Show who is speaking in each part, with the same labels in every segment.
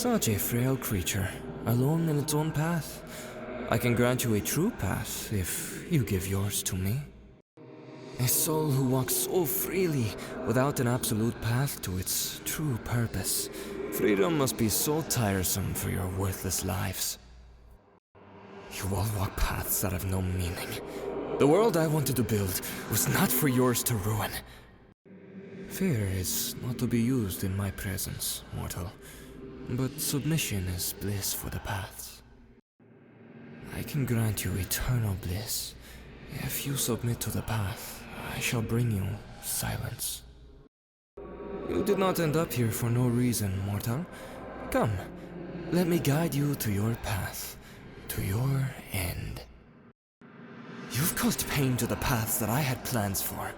Speaker 1: Such a frail creature, alone in its own path. I can grant you a true path if you give yours to me. A soul who walks so freely without an absolute path to its true purpose. Freedom must be so tiresome for your worthless lives. You all walk paths that have no meaning. The world I wanted to build was not for yours to ruin. Fear is not to be used in my presence, mortal, but submission is bliss for the paths. I can grant you eternal bliss. If you submit to the path, I shall bring you silence. You did not end up here for no reason, mortal. Come, let me guide you to your path, to your end. You've caused pain to the paths that I had plans for.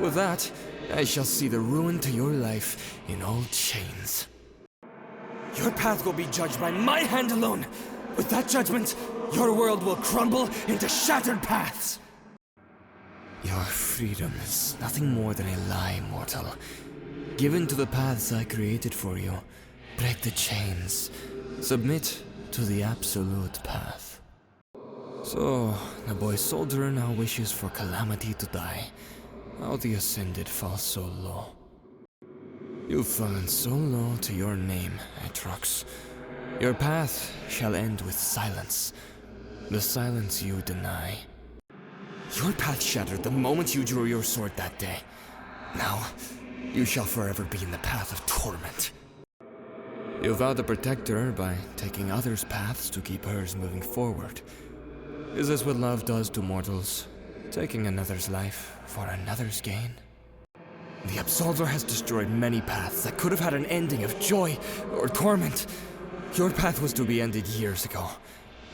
Speaker 1: With that, I shall see the ruin to your life in all chains. Your path will be judged by my hand alone. With that judgment, your world will crumble into shattered paths. Your freedom is nothing more than a lie, mortal. Given to the paths I created for you, break the chains. Submit to the absolute path. So, the boy soldier now wishes for calamity to die. How the Ascended falls so low. You've fallen so low to your name, Atrox. Your path shall end with silence. The silence you deny. Your path shattered the moment you drew your sword that day. Now, you shall forever be in the path of torment. You vowed to protect her by taking others' paths to keep hers moving forward. Is this what love does to mortals? Taking another's life for another's gain? The Absolver has destroyed many paths that could have had an ending of joy or torment. Your path was to be ended years ago,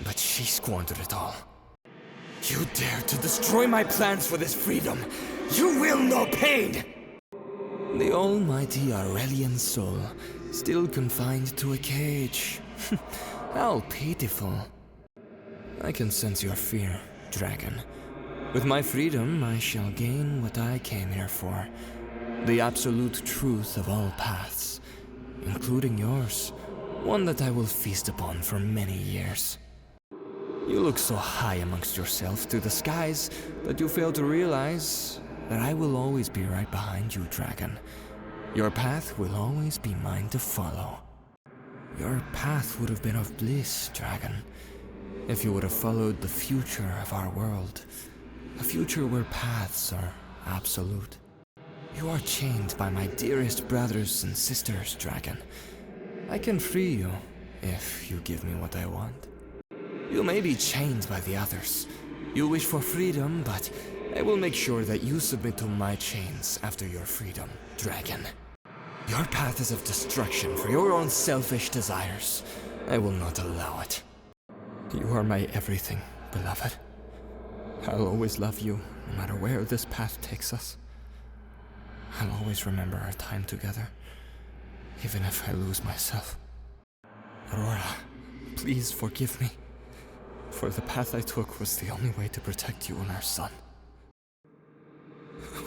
Speaker 1: but she squandered it all. You dare to destroy my plans for this freedom! You will know pain! The almighty Aurelian soul, still confined to a cage. How pitiful. I can sense your fear, dragon. With my freedom, I shall gain what I came here for. The absolute truth of all paths, including yours. One that I will feast upon for many years. You look so high amongst yourself to the skies that you fail to realize that I will always be right behind you, dragon. Your path will always be mine to follow. Your path would have been of bliss, dragon, if you would have followed the future of our world. A future where paths are absolute. You are chained by my dearest brothers and sisters, dragon. I can free you if you give me what I want. You may be chained by the others. You wish for freedom, but I will make sure that you submit to my chains after your freedom, dragon. Your path is of destruction for your own selfish desires. I will not allow it. You are my everything, beloved. I'll always love you, no matter where this path takes us. I'll always remember our time together, even if I lose myself. Aurora, please forgive me, for the path I took was the only way to protect you and our son.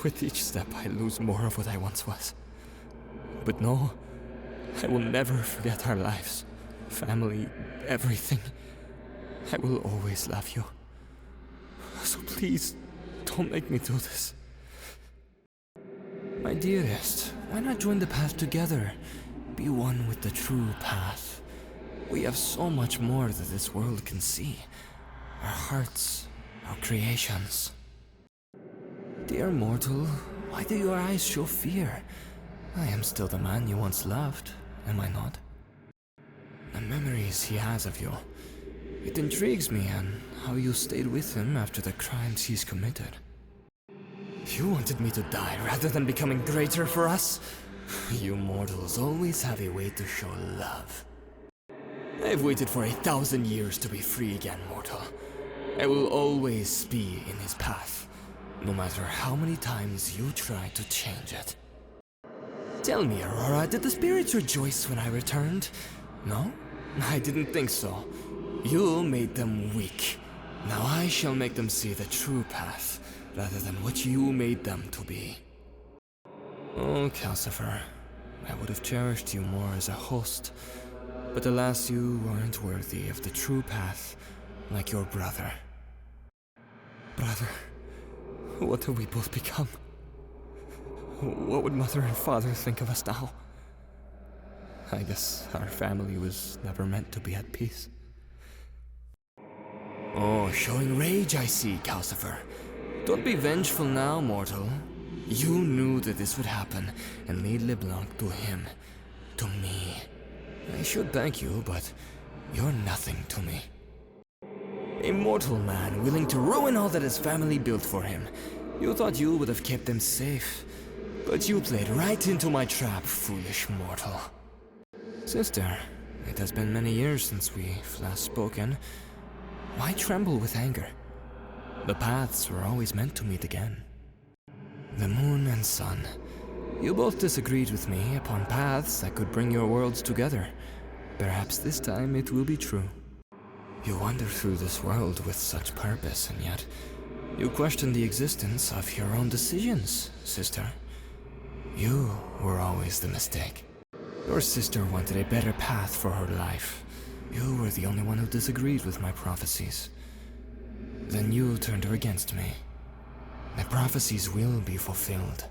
Speaker 1: With each step, I lose more of what I once was. But no, I will never forget our lives, family, everything. I will always love you. So please, don't make me do this. My dearest, why not join the path together? Be one with the true path. We have so much more that this world can see. Our hearts, our creations. Dear mortal, why do your eyes show fear? I am still the man you once loved, am I not? The memories he has of you. It intrigues me and how you stayed with him after the crimes he's committed. You wanted me to die rather than becoming greater for us? You mortals always have a way to show love. I've waited for 1,000 years to be free again, mortal. I will always be in his path, no matter how many times you try to change it. Tell me, Aurora, did the spirits rejoice when I returned? No? I didn't think so. You made them weak. Now I shall make them see the true path, rather than what you made them to be. Oh, Calcifer, I would have cherished you more as a host, But alas, you weren't worthy of the true path, like your brother. Brother, what have we both become? What would Mother and Father think of us now? I guess our family was never meant to be at peace. Oh, showing rage, I see, Calcifer. Don't be vengeful now, mortal. You knew that this would happen, and laid LeBlanc to him. To me. I should thank you, but you're nothing to me. A mortal man willing to ruin all that his family built for him. You thought you would have kept them safe, but you played right into my trap, foolish mortal. Sister, it has been many years since we've last spoken. Why tremble with anger? The paths were always meant to meet again. The moon and sun. You both disagreed with me upon paths that could bring your worlds together. Perhaps this time it will be true. You wander through this world with such purpose, and yet you question the existence of your own decisions, sister. You were always the mistake. Your sister wanted a better path for her life. You were the only one who disagreed with my prophecies. Then you turned her against me. The prophecies will be fulfilled.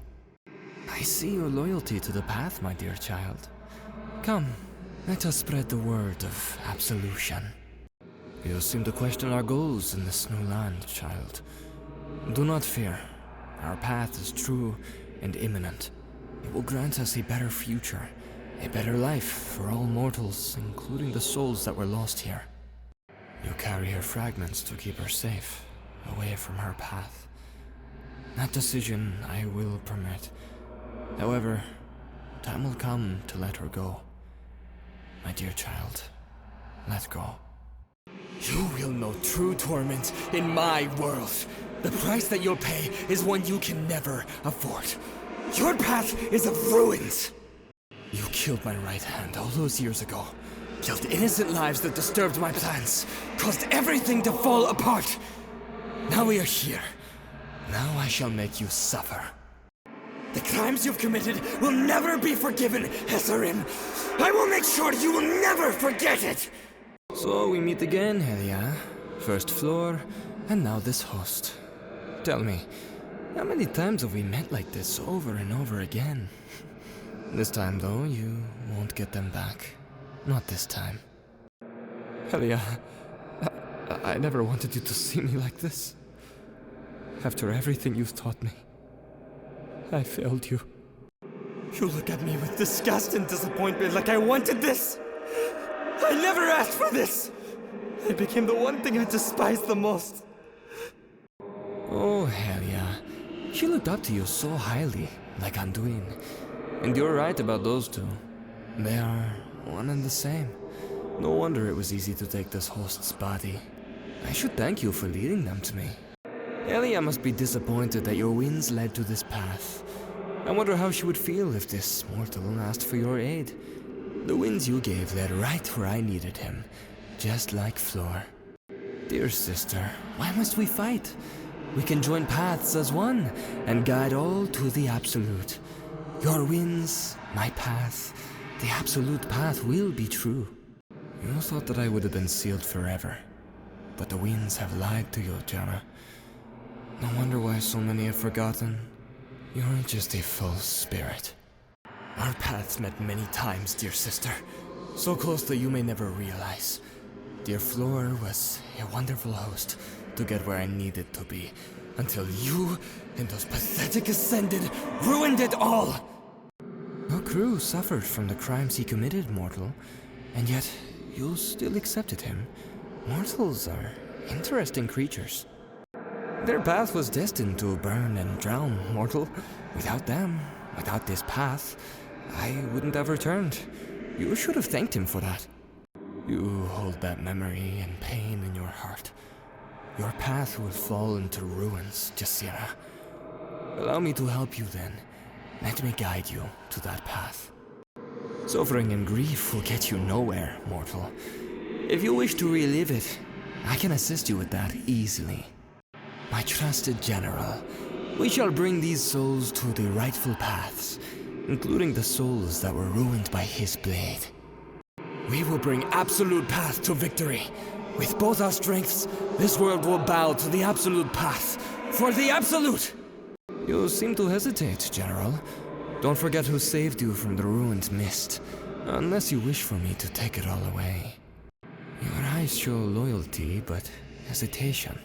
Speaker 1: I see your loyalty to the path, my dear child. Come, let us spread the word of absolution. You seem to question our goals in this new land, child. Do not fear. Our path is true and imminent. It will grant us a better future, a better life for all mortals, including the souls that were lost here. You carry her fragments to keep her safe, away from her path. That decision I will permit. However, time will come to let her go. My dear child, let go. You will know true torment in my world. The price that you'll pay is one you can never afford. Your path is of ruins. You killed my right hand all those years ago. Killed innocent lives that disturbed my plans. Caused everything to fall apart. Now we are here. Now I shall make you suffer. The crimes you've committed will never be forgiven, Hesserin. I will make sure you will never forget it. So we meet again, Helia. First floor, and now this host. Tell me, how many times have we met like this over and over again? This time, though, you won't get them back. Not this time. Helia, I never wanted you to see me like this. After everything you've taught me, I failed you. You look at me with disgust and disappointment like I wanted this. I never asked for this. I became the one thing I despised the most. Oh, Helia. She looked up to you so highly, like Anduin. And you're right about those two. They are one and the same. No wonder it was easy to take this host's body. I should thank you for leading them to me. Helia must be disappointed that your winds led to this path. I wonder how she would feel if this mortal asked for your aid. The winds you gave led right where I needed him, just like Floor. Dear sister, why must we fight? We can join paths as one, and guide all to the Absolute. Your winds, my path, the Absolute path will be true. You thought that I would have been sealed forever, but the winds have lied to you, Jana. No wonder why so many have forgotten. You're just a false spirit. Our paths met many times, dear sister. So close that you may never realize. Dear Floor was a wonderful host to get where I needed to be, until you and those pathetic Ascended ruined it all! Your crew suffered from the crimes he committed, mortal, and yet you still accepted him. Mortals are interesting creatures. Their path was destined to burn and drown, mortal. Without them, without this path, I wouldn't have returned. You should have thanked him for that. You hold that memory and pain in your heart. Your path will fall into ruins, Jassira. Allow me to help you then. Let me guide you to that path. Suffering and grief will get you nowhere, mortal. If you wish to relive it, I can assist you with that easily. My trusted general, we shall bring these souls to the rightful paths, including the souls that were ruined by his blade. We will bring absolute path to victory. With both our strengths, this world will bow to the absolute path. For the absolute! You seem to hesitate, General. Don't forget who saved you from the ruined mist. Unless you wish for me to take it all away. Your eyes show loyalty, but hesitation.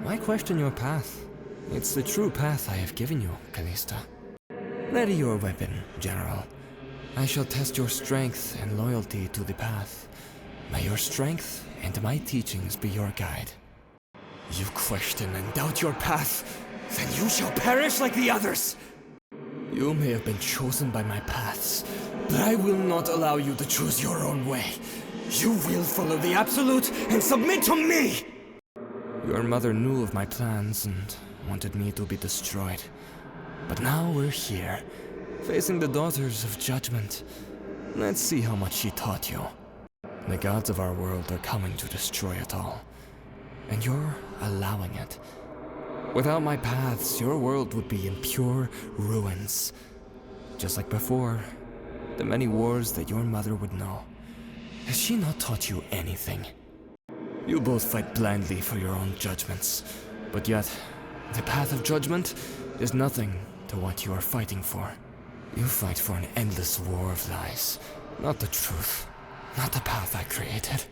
Speaker 1: Why question your path? It's the true path I have given you, Callista. Ready your weapon, General. I shall test your strength and loyalty to the path. May your strength and my teachings be your guide. You question and doubt your path, then you shall perish like the others! You may have been chosen by my paths, but I will not allow you to choose your own way. You will follow the absolute and submit to me! Your mother knew of my plans and wanted me to be destroyed. But now we're here, facing the daughters of judgment. Let's see how much she taught you. The gods of our world are coming to destroy it all. And you're allowing it. Without my paths, your world would be in pure ruins. Just like before, the many wars that your mother would know. Has she not taught you anything? You both fight blindly for your own judgments, but yet, the path of judgment is nothing to what you are fighting for. You fight for an endless war of lies, not the truth, not the path I created.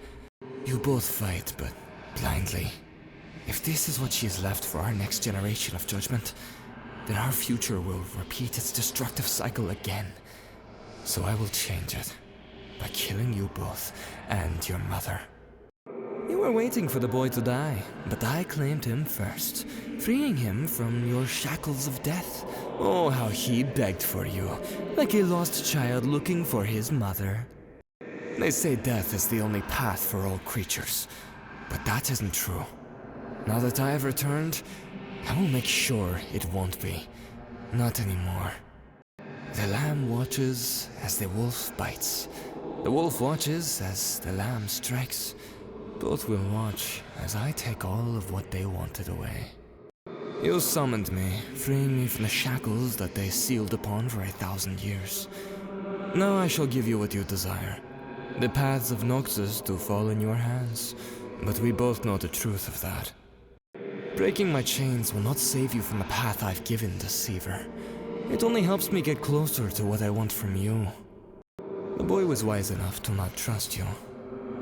Speaker 1: You both fight, but blindly. If this is what she has left for our next generation of judgment, then our future will repeat its destructive cycle again. So I will change it, by killing you both and your mother. You were waiting for the boy to die, but I claimed him first, freeing him from your shackles of death. Oh, how he begged for you, like a lost child looking for his mother. They say death is the only path for all creatures, but that isn't true. Now that I have returned, I will make sure it won't be. Not anymore. The lamb watches as the wolf bites. The wolf watches as the lamb strikes. Both will watch as I take all of what they wanted away. You summoned me, freeing me from the shackles that they sealed upon for 1,000 years. Now I shall give you what you desire. The paths of Noxus do fall in your hands, but we both know the truth of that. Breaking my chains will not save you from the path I've given, Deceiver. It only helps me get closer to what I want from you. The boy was wise enough to not trust you,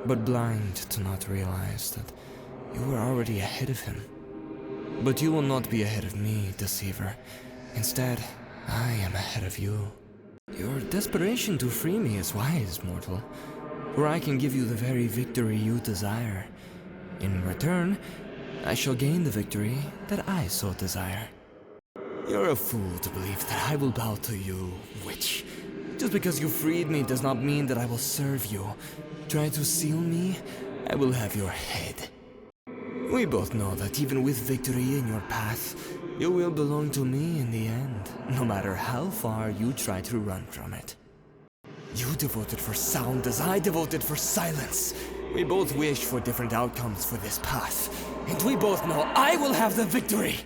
Speaker 1: but blind to not realize that you were already ahead of him. But you will not be ahead of me, Deceiver. Instead, I am ahead of you. Your desperation to free me is wise, mortal, for I can give you the very victory you desire. In return, I shall gain the victory that I so desire. You're a fool to believe that I will bow to you, witch. Just because you freed me does not mean that I will serve you. Try to seal me, I will have your head. We both know that even with victory in your path, you will belong to me in the end, no matter how far you try to run from it. You devoted for sound as I devoted for silence. We both wish for different outcomes for this path, and we both know I will have the victory!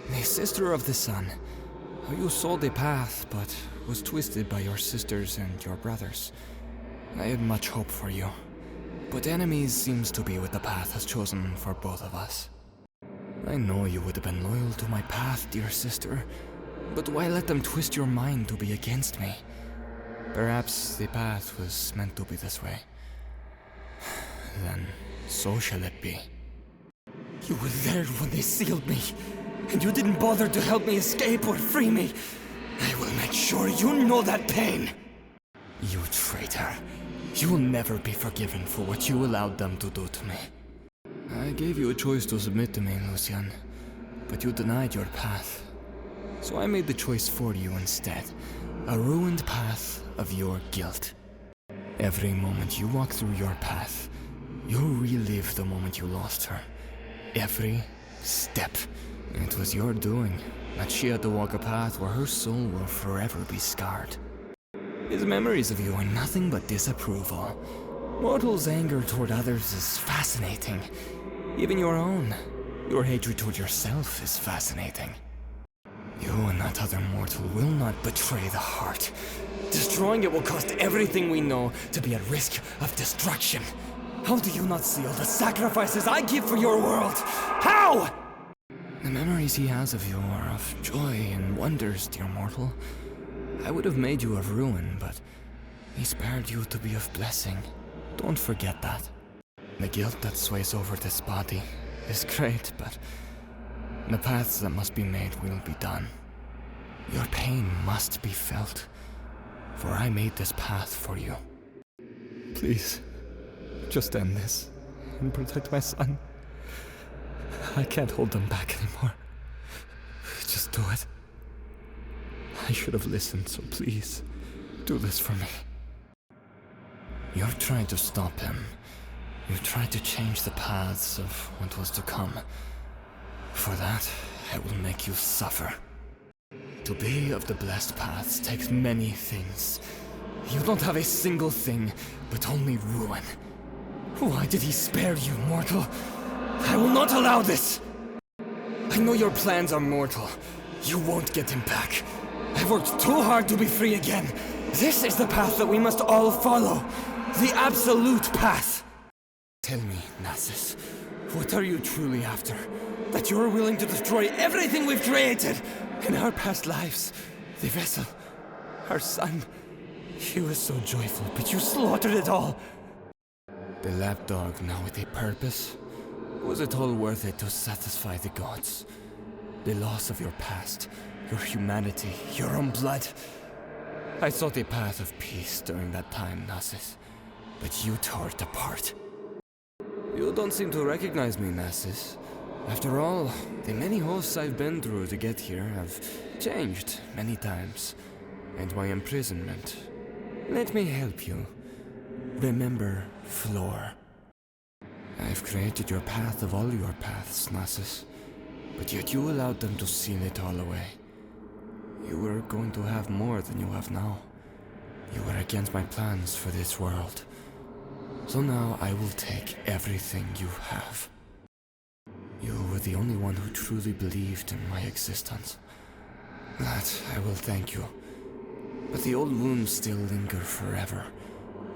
Speaker 1: The sister of the sun. You saw the path, but was twisted by your sisters and your brothers. I had much hope for you, but enemies seems to be what the path has chosen for both of us. I know you would have been loyal to my path, dear sister, but why let them twist your mind to be against me? Perhaps the path was meant to be this way. Then, so shall it be. You were there when they sealed me, and you didn't bother to help me escape or free me. I will make sure you know that pain! You traitor. You will never be forgiven for what you allowed them to do to me. I gave you a choice to submit to me, Lucian, but you denied your path. So I made the choice for you instead, a ruined path of your guilt. Every moment you walk through your path, you relive the moment you lost her. Every step. It was your doing that she had to walk a path where her soul will forever be scarred. His memories of you are nothing but disapproval. Mortal's anger toward others is fascinating. Even your own. Your hatred toward yourself is fascinating. You and that other mortal will not betray the heart. Destroying it will cost everything we know to be at risk of destruction. How do you not see all the sacrifices I give for your world? How? The memories he has of you are of joy and wonders, dear mortal. I would have made you of ruin, but he spared you to be of blessing. Don't forget that. The guilt that sways over this body is great, but the paths that must be made will be done. Your pain must be felt, for I made this path for you. Please, just end this and protect my son. I can't hold them back anymore. Just do it. I should have listened, so please, do this for me. You're trying to stop him. You tried to change the paths of what was to come. For that, I will make you suffer. To be of the blessed paths takes many things. You don't have a single thing, but only ruin. Why did he spare you, mortal? I will not allow this! I know your plans are mortal. You won't get him back. I've worked too hard to be free again. This is the path that we must all follow. The absolute path. Tell me, Nasus, what are you truly after? That you're willing to destroy everything we've created in our past lives? The vessel, our son. He was so joyful, but you slaughtered it all. The lapdog now with a purpose? Was it all worth it to satisfy the gods? The loss of your past, your humanity, your own blood. I sought a path of peace during that time, Nasus, but you tore it apart. You don't seem to recognize me, Nasus. After all, the many hosts I've been through to get here have changed many times, and my imprisonment. Let me help you. Remember Floor. I've created your path of all your paths, Nasus, but yet you allowed them to seal it all away. You were going to have more than you have now. You were against my plans for this world. So now I will take everything you have. You were the only one who truly believed in my existence. That I will thank you. But the old wounds still linger forever,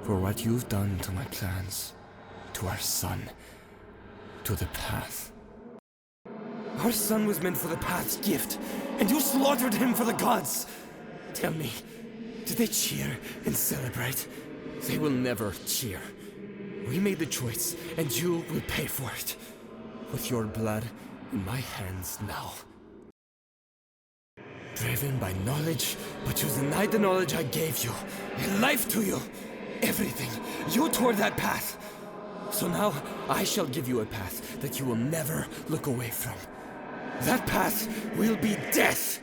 Speaker 1: for what you've done to my plans, to our son, to the path. Our son was meant for the path's gift, and you slaughtered him for the gods! Tell me, did they cheer and celebrate? They will never cheer. We made the choice, and you will pay for it. With your blood in my hands now. Driven by knowledge, but you denied the knowledge I gave you, and life to you. Everything. You tore that path. So now, I shall give you a path that you will never look away from. That path will be death!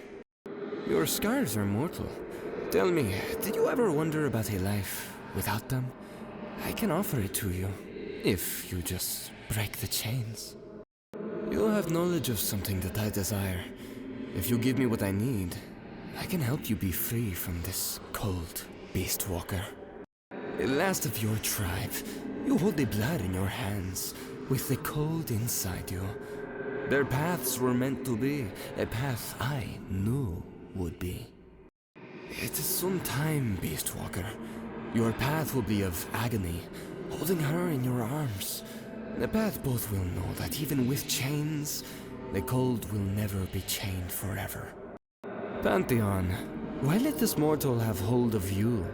Speaker 1: Your scars are mortal. Tell me, did you ever wonder about a life without them? I can offer it to you, if you just break the chains. You have knowledge of something that I desire. If you give me what I need, I can help you be free from this cold beast walker. The last of your tribe, you hold the blood in your hands, with the cold inside you. Their paths were meant to be a path I knew would be. It is some time, beast walker. Your path will be of agony, holding her in your arms. The path both will know that even with chains, the cold will never be chained forever. Pantheon, why let this mortal have hold of you?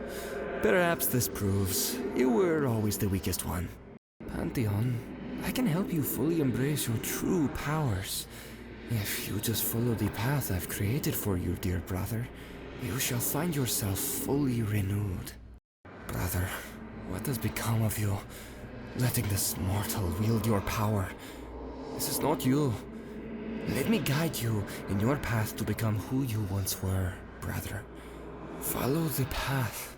Speaker 1: Perhaps this proves you were always the weakest one. Pantheon, I can help you fully embrace your true powers. If you just follow the path I've created for you, dear brother, you shall find yourself fully renewed. Brother, what has become of you? Letting this mortal wield your power. This is not you. Let me guide you in your path to become who you once were, brother. Follow the path.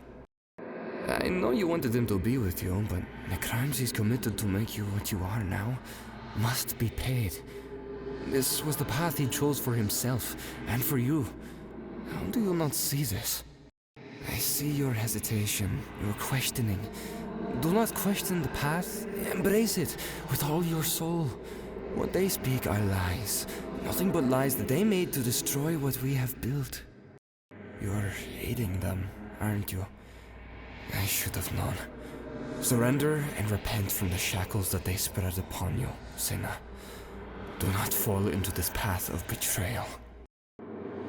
Speaker 1: I know you wanted him to be with you, but the crimes he's committed to make you what you are now must be paid. This was the path he chose for himself and for you. How do you not see this? I see your hesitation, your questioning. Do not question the path, embrace it with all your soul. What they speak are lies. Nothing but lies that they made to destroy what we have built. You're hating them, aren't you? I should have known. Surrender and repent from the shackles that they spread upon you, sinner. Do not fall into this path of betrayal.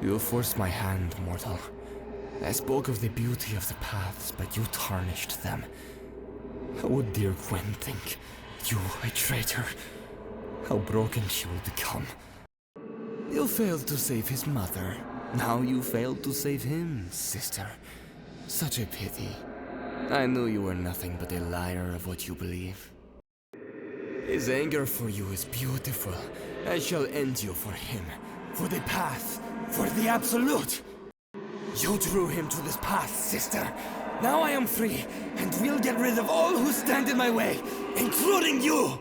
Speaker 1: You forced my hand, mortal. I spoke of the beauty of the paths, but you tarnished them. How would dear Gwen think? You, a traitor. How broken she will become. You failed to save his mother. Now you failed to save him, sister. Such a pity. I knew you were nothing but a liar of what you believe. His anger for you is beautiful. I shall end you for him. For the path. For the absolute. You drew him to this path, sister. Now I am free, and we'll get rid of all who stand in my way, including you!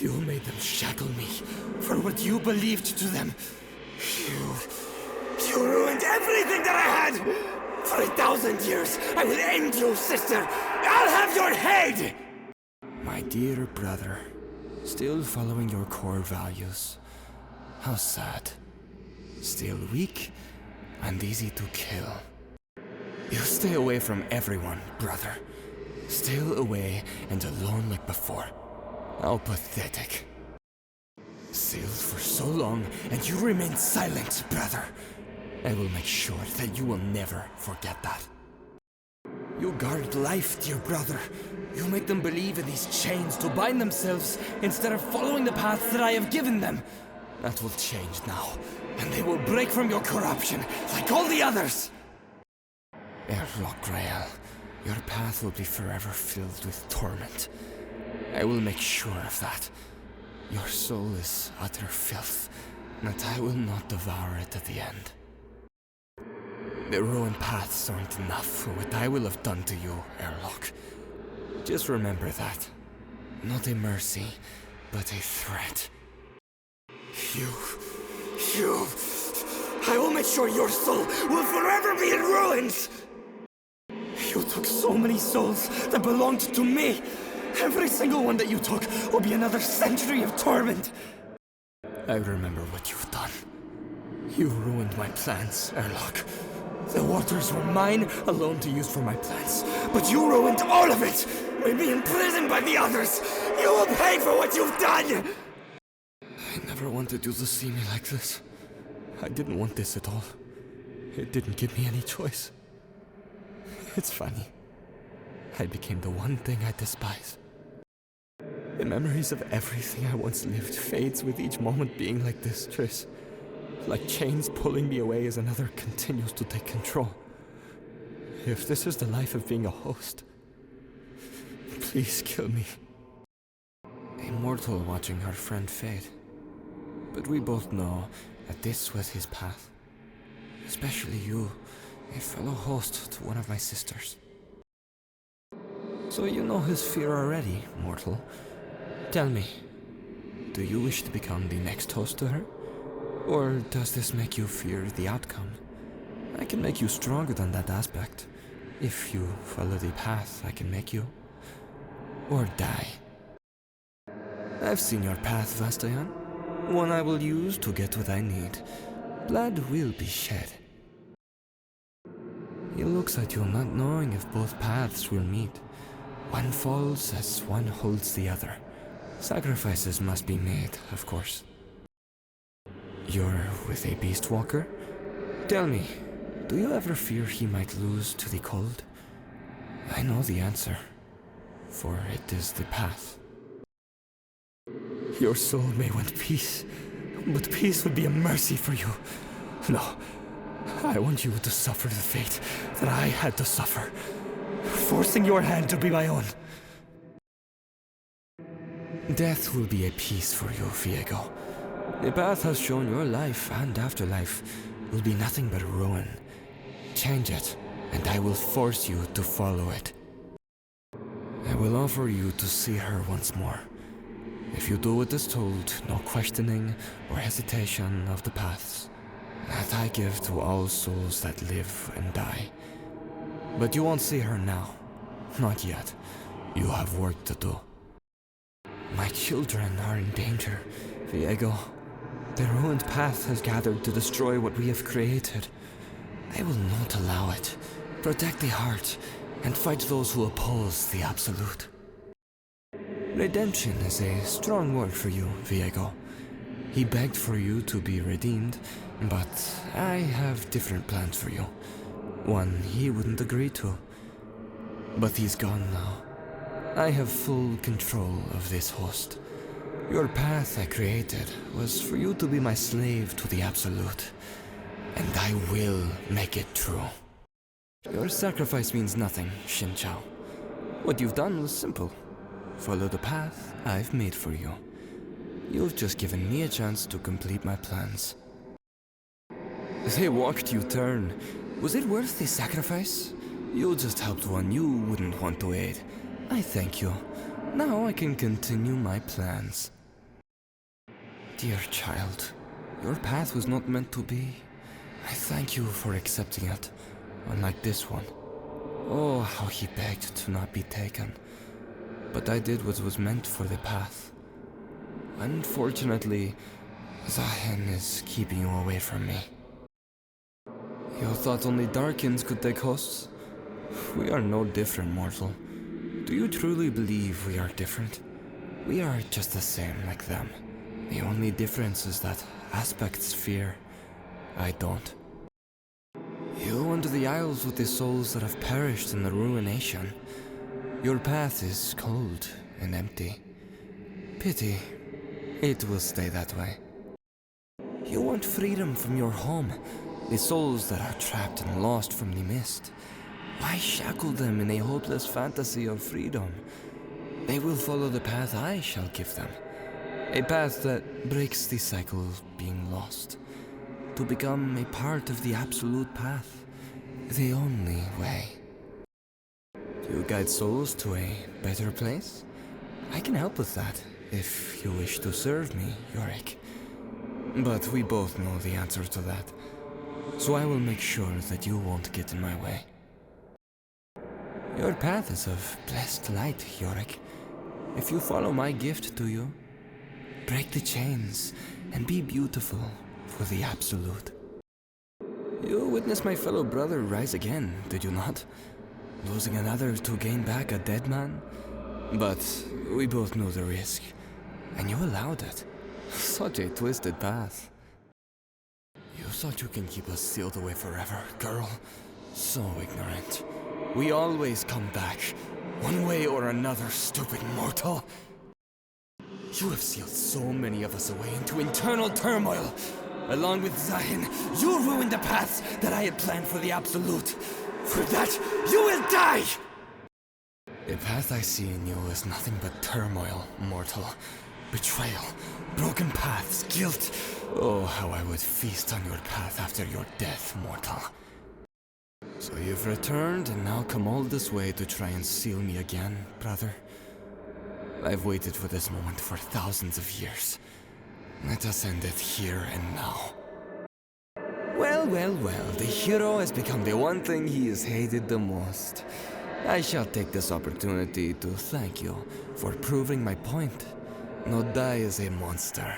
Speaker 1: You made them shackle me for what you believed to them. You ruined everything that I had! For 1,000 years, I will end you, sister! I'll have your head! My dear brother, still following your core values. How sad. Still weak and easy to kill. You stay away from everyone, brother. Still away and alone like before. How pathetic. Sealed for so long, and you remain silent, brother. I will make sure that you will never forget that. You guard life, dear brother. You make them believe in these chains to bind themselves instead of following the paths that I have given them. That will change now, and they will break from your corruption like all the others. Grael, your path will be forever filled with torment. I will make sure of that. Your soul is utter filth, but I will not devour it at the end. The ruined paths aren't enough for what I will have done to you, Airlock. Just remember that. Not a mercy, but a threat. You... I will make sure your soul will forever be in ruins! You took so many souls that belonged to me! Every single one that you took will be another century of torment! I remember what you've done. You ruined my plans, Airlock. The waters were mine alone to use for my plans, but you ruined all of it! Made me imprisoned by the others! You will pay for what you've done! I never wanted you to see me like this. I didn't want this at all. It didn't give me any choice. It's funny. I became the one thing I despise. The memories of everything I once lived fades with each moment being like this, Triss. Like chains pulling me away as another continues to take control. If this is the life of being a host, please kill me. A mortal watching her friend fade. But we both know that this was his path. Especially you, a fellow host to one of my sisters. So you know his fear already, mortal. Tell me, do you wish to become the next host to her? Or does this make you fear the outcome? I can make you stronger than that aspect. If you follow the path I can make you. Or die. I've seen your path, Vastayan. One I will use to get what I need. Blood will be shed. He looks at you not knowing if both paths will meet. One falls as one holds the other. Sacrifices must be made, of course. You're with a beast walker? Tell me, do you ever fear he might lose to the cold? I know the answer, for it is the path. Your soul may want peace, but peace would be a mercy for you. No, I want you to suffer the fate that I had to suffer, forcing your hand to be my own. Death will be a peace for you, Viego. The path has shown your life and afterlife will be nothing but ruin. Change it, and I will force you to follow it. I will offer you to see her once more. If you do what is told, no questioning or hesitation of the paths that I give to all souls that live and die. But you won't see her now. Not yet. You have work to do. My children are in danger, Viego. The ruined path has gathered to destroy what we have created. I will not allow it. Protect the heart, and fight those who oppose the Absolute. Redemption is a strong word for you, Viego. He begged for you to be redeemed, but I have different plans for you. One he wouldn't agree to. But he's gone now. I have full control of this host. Your path I created was for you to be my slave to the Absolute, and I will make it true. Your sacrifice means nothing, Xinqiao. What you've done was simple. Follow the path I've made for you. You've just given me a chance to complete my plans. They walked U-turn. Was it worth the sacrifice? You just helped one you wouldn't want to aid. I thank you. Now I can continue my plans. Dear child, your path was not meant to be. I thank you for accepting it, unlike this one. Oh, how he begged to not be taken. But I did what was meant for the path. Unfortunately, Zahen is keeping you away from me. You thought only Darkins could take hosts? We are no different, mortal. Do you truly believe we are different? We are just the same like them. The only difference is that aspects fear. I don't. You wander the Isles with the souls that have perished in the ruination. Your path is cold and empty. Pity. It will stay that way. You want freedom from your home, the souls that are trapped and lost from the mist. Why shackle them in a hopeless fantasy of freedom? They will follow the path I shall give them. A path that breaks the cycle of being lost. To become a part of the Absolute path. The only way. You guide souls to a better place? I can help with that, if you wish to serve me, Yorick. But we both know the answer to that. So I will make sure that you won't get in my way. Your path is of blessed light, Yorick. If you follow my gift to you, break the chains and be beautiful for the Absolute. You witnessed my fellow brother rise again, did you not? Losing another to gain back a dead man? But we both know the risk, and you allowed it. Such a twisted path. You thought you can keep us sealed away forever, girl? So ignorant. We always come back, one way or another, stupid mortal. You have sealed so many of us away into internal turmoil. Along with Zahin, you ruined the paths that I had planned for the Absolute. For that, you will die! The path I see in you is nothing but turmoil, mortal. Betrayal, broken paths, guilt. Oh, how I would feast on your path after your death, mortal. So you've returned and now come all this way to try and seal me again, brother. I've waited for this moment for thousands of years. Let us end it here and now. Well, well, well, the hero has become the one thing he has hated the most. I shall take this opportunity to thank you for proving my point. Not die as a monster.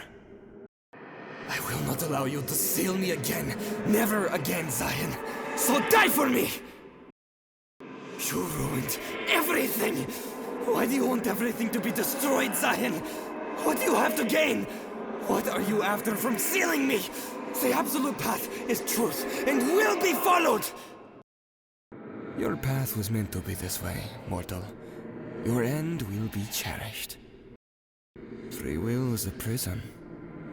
Speaker 1: I will not allow you to seal me again. Never again, Zion. So die for me! You ruined everything! Why do you want everything to be destroyed, Zion? What do you have to gain? What are you after from sealing me? The Absolute path is truth and will be followed! Your path was meant to be this way, mortal. Your end will be cherished. Free will is a prison.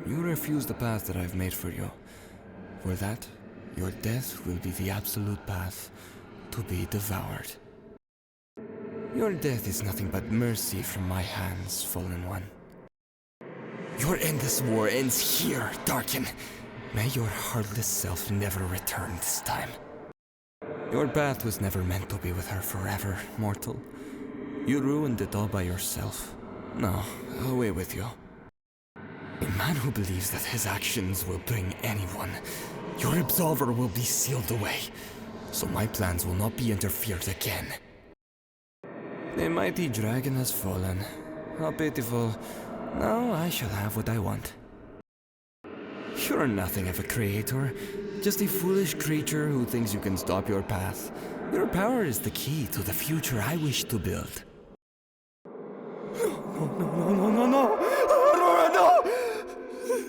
Speaker 1: You refuse the path that I've made for you. For that, your death will be the Absolute path to be devoured. Your death is nothing but mercy from my hands, Fallen One. Your endless war ends here, Darkin. May your heartless self never return this time. Your path was never meant to be with her forever, mortal. You ruined it all by yourself. Now, away with you. A man who believes that his actions will bring anyone, your absolver will be sealed away, so my plans will not be interfered again. The mighty dragon has fallen. How pitiful. Now I shall have what I want. You're nothing of a creator, just a foolish creature who thinks you can stop your path. Your power is the key to the future I wish to build. No. Aurora, no!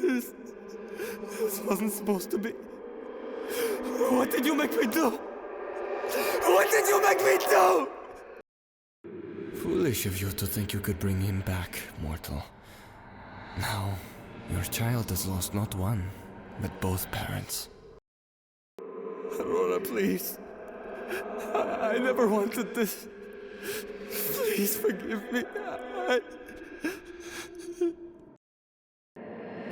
Speaker 1: This wasn't supposed to be. What did you make me do? What did you make me do? Foolish of you to think you could bring him back, mortal. Now, your child has lost not one, but both parents. Aurora, please. I never wanted this. Please forgive me.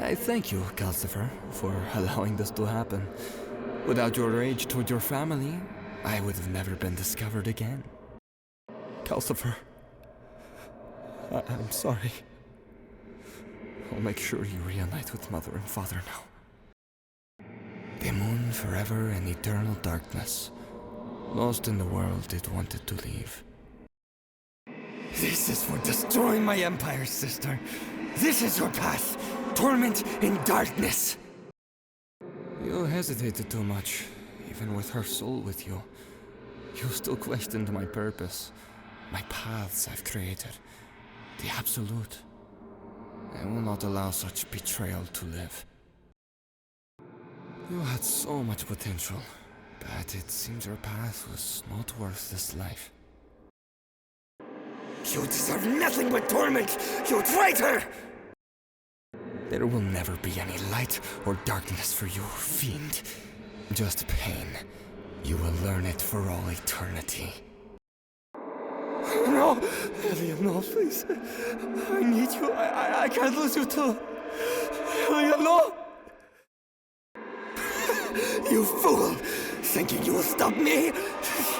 Speaker 1: I thank you, Calcifer, for allowing this to happen. Without your rage toward your family, I would have never been discovered again. Calcifer, I'm sorry. I'll make sure you reunite with Mother and Father now. The moon forever in eternal darkness. Lost in the world it wanted to leave. This is for destroying my empire, sister. This is your path. Torment in darkness. You hesitated too much, even with her soul with you. You still questioned my purpose, my paths I've created, the absolute. I will not allow such betrayal to live. You had so much potential, but it seems your path was not worth this life. You deserve nothing but torment, you traitor! There will never be any light or darkness for you, fiend. Just pain. You will learn it for all eternity. No! Alien, no, please. I need you. I can't lose you too. Alien, no! You fool! Thinking you will stop me?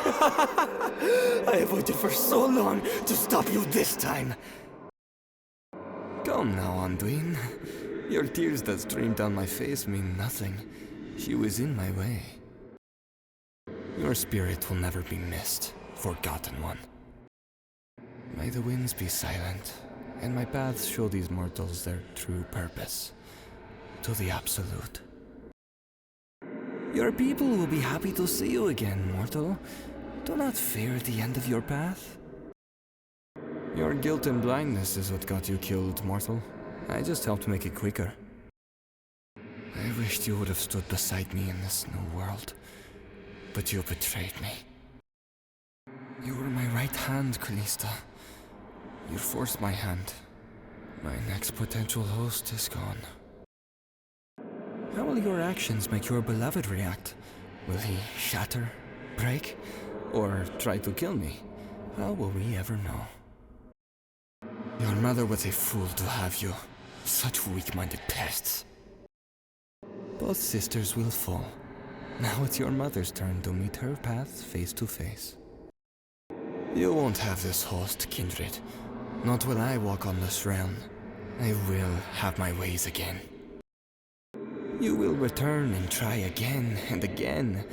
Speaker 1: I have waited for so long to stop you this time. Come now, Anduin. Your tears that streamed down my face mean nothing. She was in my way. Your spirit will never be missed, forgotten one. May the winds be silent, and my paths show these mortals their true purpose. To the absolute. Your people will be happy to see you again, mortal. Do not fear the end of your path. Your guilt and blindness is what got you killed, mortal. I just helped make it quicker. I wished you would have stood beside me in this new world, but you betrayed me. You were my right hand, Callista. You forced my hand. My next potential host is gone. How will your actions make your beloved react? Will he shatter, break, or try to kill me? How will we ever know? Your mother was a fool to have you. Such weak-minded pests. Both sisters will fall. Now it's your mother's turn to meet her path face to face. You won't have this host, kindred. Not will I walk on this realm. I will have my ways again. You will return and try again and again.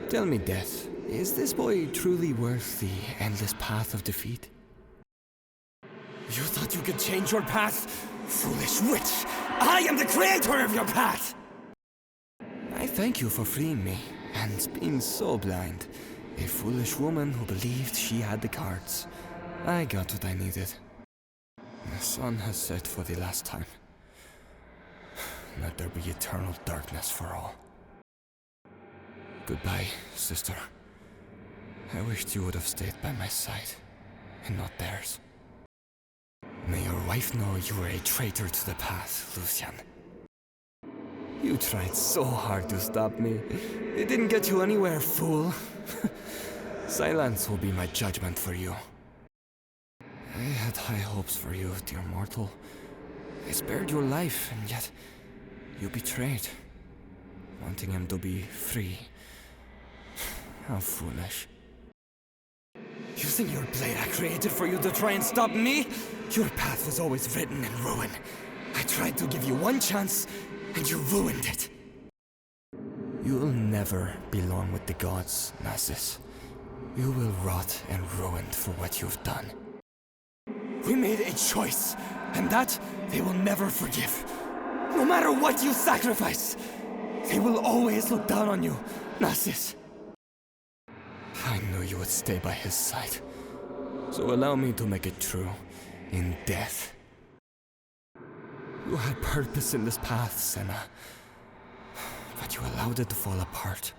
Speaker 1: Tell me, Death, is this boy truly worth the endless path of defeat? You thought you could change your path? Foolish witch! I am the creator of your path! I thank you for freeing me, and being so blind. A foolish woman who believed she had the cards. I got what I needed. The sun has set for the last time. Let there be eternal darkness for all. Goodbye, sister. I wished you would have stayed by my side, and not theirs. May your wife know you were a traitor to the path, Lucian. You tried so hard to stop me. It didn't get you anywhere, fool. Silence will be my judgment for you. I had high hopes for you, dear mortal. I spared your life, and yet you betrayed. Wanting him to be free. How foolish. You think your blade I created for you to try and stop me? Your path was always written in ruin. I tried to give you one chance, and you ruined it. You'll never belong with the gods, Nasus. You will rot and ruined for what you've done. We made a choice, and that they will never forgive. No matter what you sacrifice, they will always look down on you, Narcissus. I knew you would stay by his side, so allow me to make it true in death. You had purpose in this path, Senna, but you allowed it to fall apart.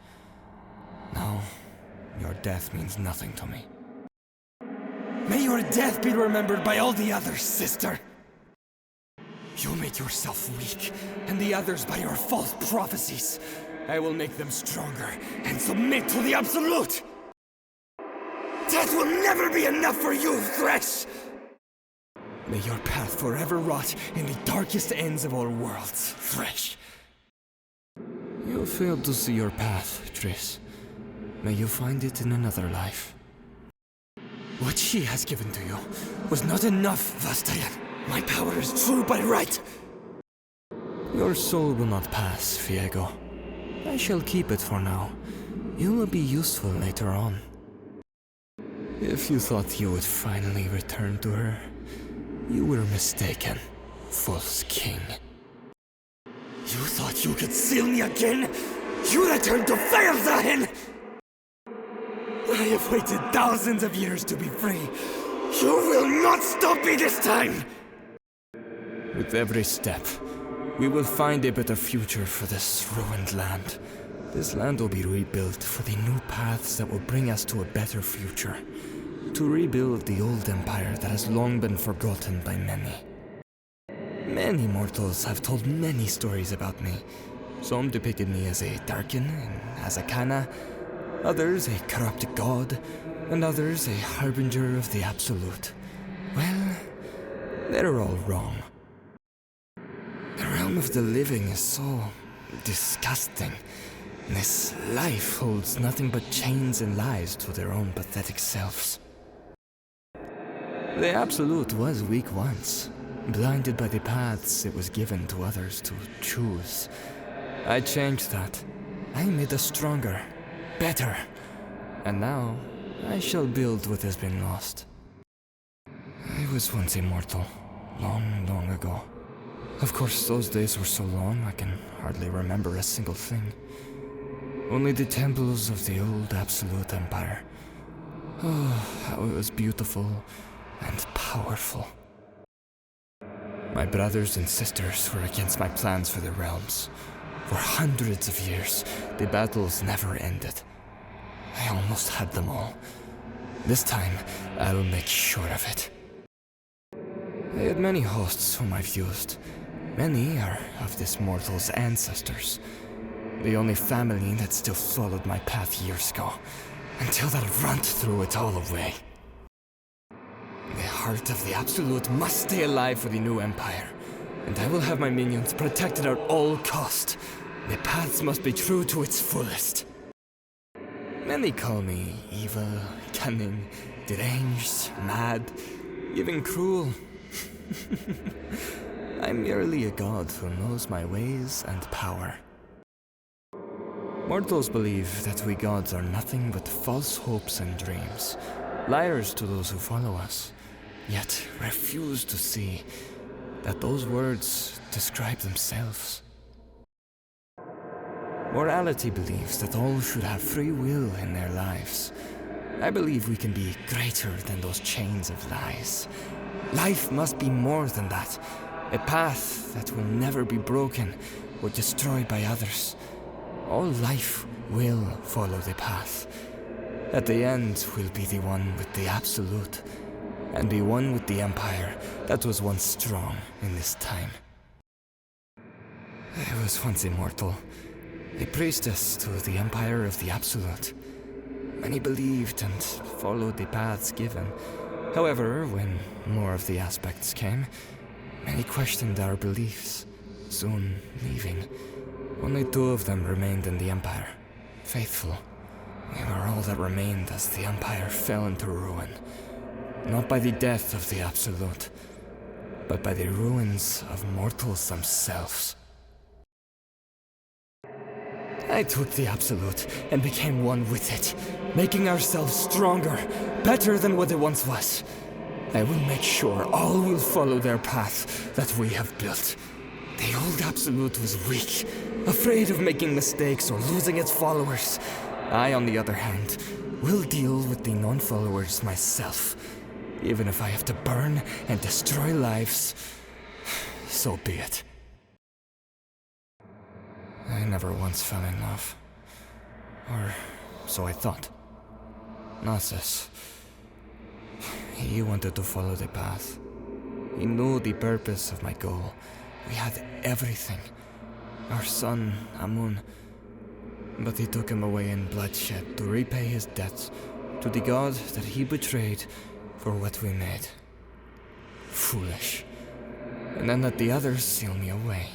Speaker 1: Now, your death means nothing to me. May your death be remembered by all the others, sister! You made yourself weak, and the others by your false prophecies. I will make them stronger, and submit to the Absolute! Death will never be enough for you, Thresh! May your path forever rot in the darkest ends of our worlds, Thresh. You failed to see your path, Triss. May you find it in another life. What she has given to you was not enough, Vastayan. My power is true by right. Your soul will not pass, Viego. I shall keep it for now. You will be useful later on. If you thought you would finally return to her, you were mistaken, false king. You thought you could seal me again? You returned to Feal'Zahin! I have waited thousands of years to be free. You will not stop me this time! With every step, we will find a better future for this ruined land. This land will be rebuilt for the new paths that will bring us to a better future. To rebuild the old empire that has long been forgotten by many. Many mortals have told many stories about me. Some depicted me as a Darkin and as a Kana, others a corrupt god, and others a harbinger of the Absolute. Well, they're all wrong. The realm of the living is so disgusting. This life holds nothing but chains and lies to their own pathetic selves. The Absolute was weak once, blinded by the paths it was given to others to choose. I changed that. I made us stronger, better, and now I shall build what has been lost. I was once immortal, long, long ago. Of course, those days were so long I can hardly remember a single thing. Only the temples of the old Absolute Empire. Oh, how it was beautiful and powerful. My brothers and sisters were against my plans for the realms. For hundreds of years, the battles never ended. I almost had them all. This time, I'll make sure of it. I had many hosts whom I've used. Many are of this mortal's ancestors. The only family that still followed my path years ago, until that runt threw it all away. The heart of the Absolute must stay alive for the new empire, and I will have my minions protected at all cost. The paths must be true to its fullest. Many call me evil, cunning, deranged, mad, even cruel. I'm merely a god who knows my ways and power. Mortals believe that we gods are nothing but false hopes and dreams, liars to those who follow us, yet refuse to see that those words describe themselves. Morality believes that all should have free will in their lives. I believe we can be greater than those chains of lies. Life must be more than that, a path that will never be broken or destroyed by others. All life will follow the path. At the end will be the one with the Absolute, and the one with the Empire that was once strong in this time. I was once immortal, a priestess to the Empire of the Absolute. Many believed and followed the paths given. However, when more of the aspects came, many questioned our beliefs, soon leaving. Only 2 of them remained in the Empire, faithful. We were all that remained as the Empire fell into ruin. Not by the death of the Absolute, but by the ruins of mortals themselves. I took the Absolute and became one with it, making ourselves stronger, better than what it once was. I will make sure all will follow their path that we have built. The old Absolute was weak, afraid of making mistakes or losing its followers. I, on the other hand, will deal with the non-followers myself. Even if I have to burn and destroy lives, so be it. I never once fell in love. Or so I thought. Narcissus. He wanted to follow the path. He knew the purpose of my goal. We had everything. Our son, Amun. But he took him away in bloodshed to repay his debts to the god that he betrayed for what we made. Foolish. And then let the others seal me away.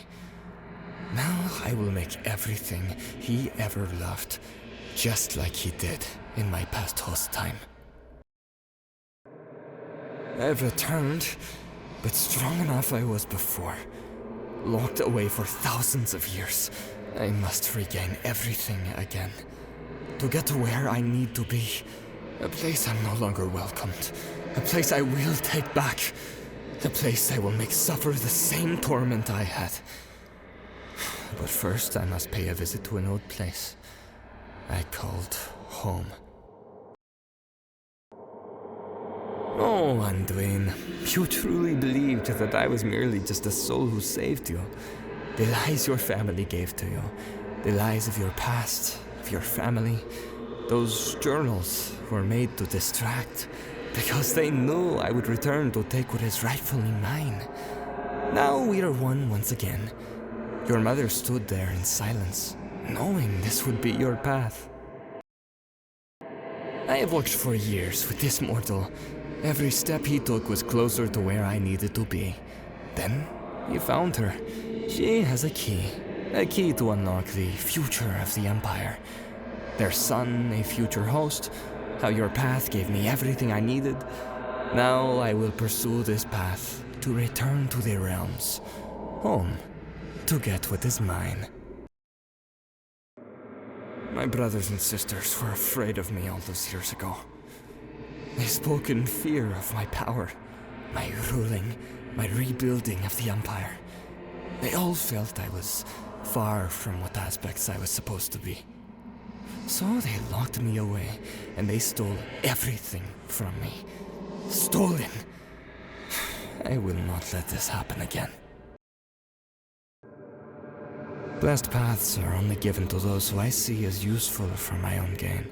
Speaker 1: Now I will make everything he ever loved, just like he did in my past host time. I've returned, but strong enough I was before. Locked away for thousands of years, I must regain everything again. To get to where I need to be. A place I'm no longer welcomed. A place I will take back. A place I will make suffer the same torment I had. But first I must pay a visit to an old place I called home. Oh, Anduin, you truly believed that I was merely just a soul who saved you. The lies your family gave to you, the lies of your past, of your family, those journals were made to distract, because they knew I would return to take what is rightfully mine. Now we are one once again. Your mother stood there in silence, knowing this would be your path. I have worked for years with this mortal. Every step he took was closer to where I needed to be. Then, you found her. She has a key to unlock the future of the Empire. Their son, a future host, how your path gave me everything I needed. Now I will pursue this path to return to the realms. Home, to get what is mine. My brothers and sisters were afraid of me all those years ago. They spoke in fear of my power, my ruling, my rebuilding of the Empire. They all felt I was far from what aspects I was supposed to be. So they locked me away, and they stole everything from me. Stolen! I will not let this happen again. Blessed paths are only given to those who I see as useful for my own gain.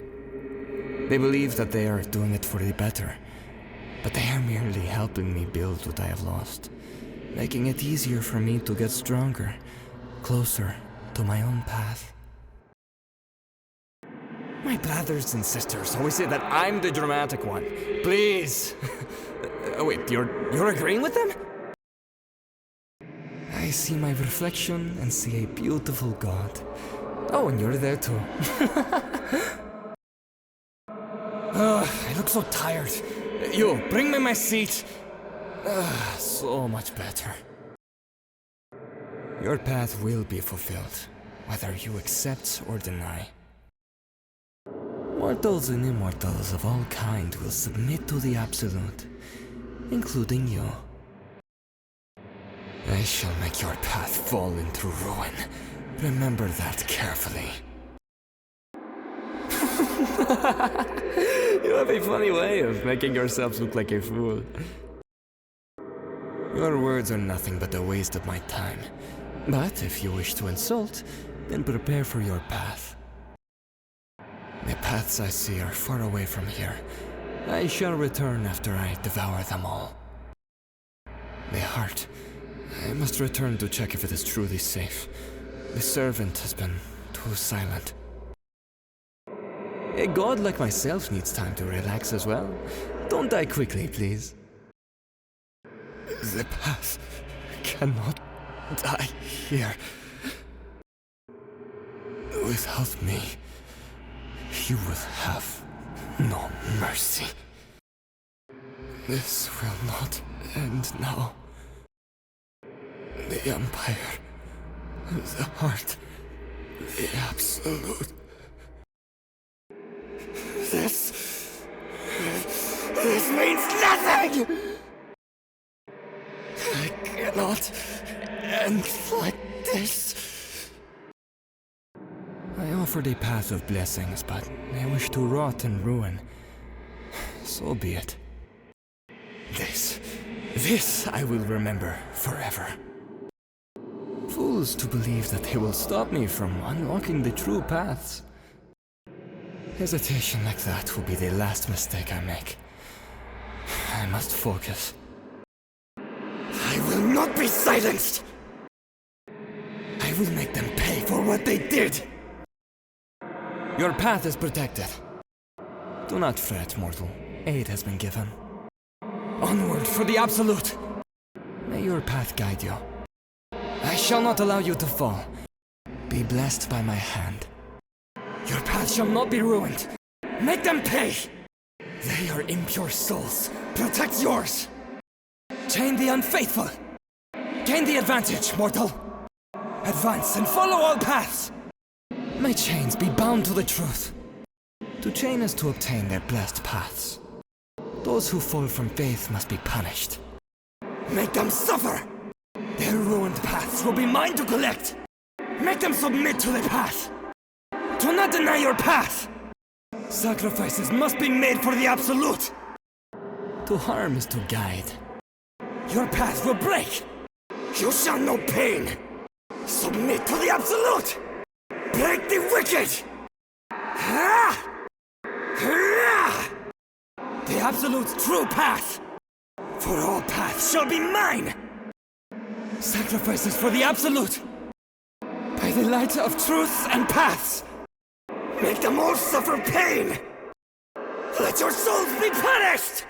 Speaker 1: They believe that they are doing it for the better, but they are merely helping me build what I have lost, making it easier for me to get stronger, closer to my own path. My brothers and sisters always say that I'm the dramatic one. Please! Wait, you're agreeing with them? I see my reflection and see a beautiful god. Oh, and you're there too. I look so tired. You, bring me my seat. So much better. Your path will be fulfilled, whether you accept or deny. Mortals and immortals of all kind will submit to the Absolute, including you. I shall make your path fall into ruin. Remember that carefully. You have a funny way of making yourself look like a fool. Your words are nothing but a waste of my time. But if you wish to insult, then prepare for your path. The paths I see are far away from here. I shall return after I devour them all. The heart. I must return to check if it is truly safe. The servant has been too silent. A god like myself needs time to relax as well. Don't die quickly, please. The path cannot die here. Without me, you will have no mercy. This will not end now. The Empire, the heart, the Absolute. This means nothing! I cannot end like this. I offered a path of blessings, but they wish to rot and ruin. So be it. This I will remember forever. Fools to believe that they will stop me from unlocking the true paths. Hesitation like that will be the last mistake I make. I must focus. I will not be silenced! I will make them pay for what they did! Your path is protected. Do not fret, mortal. Aid has been given. Onward for the Absolute! May your path guide you. I shall not allow you to fall. Be blessed by my hand. Your path shall not be ruined. Make them pay! They are impure souls. Protect yours! Chain the unfaithful! Gain the advantage, mortal! Advance and follow all paths! May chains be bound to the truth. To chain is to obtain their blessed paths. Those who fall from faith must be punished. Make them suffer! Their ruined paths will be mine to collect! Make them submit to the path! Do not deny your path! Sacrifices must be made for the Absolute! To harm is to guide. Your path will break! You shall know pain! Submit to the Absolute! Break the wicked! The Absolute's true path! For all paths shall be mine! Sacrifices for the Absolute! By the light of truth and paths! Make them all suffer pain! Let your souls be punished!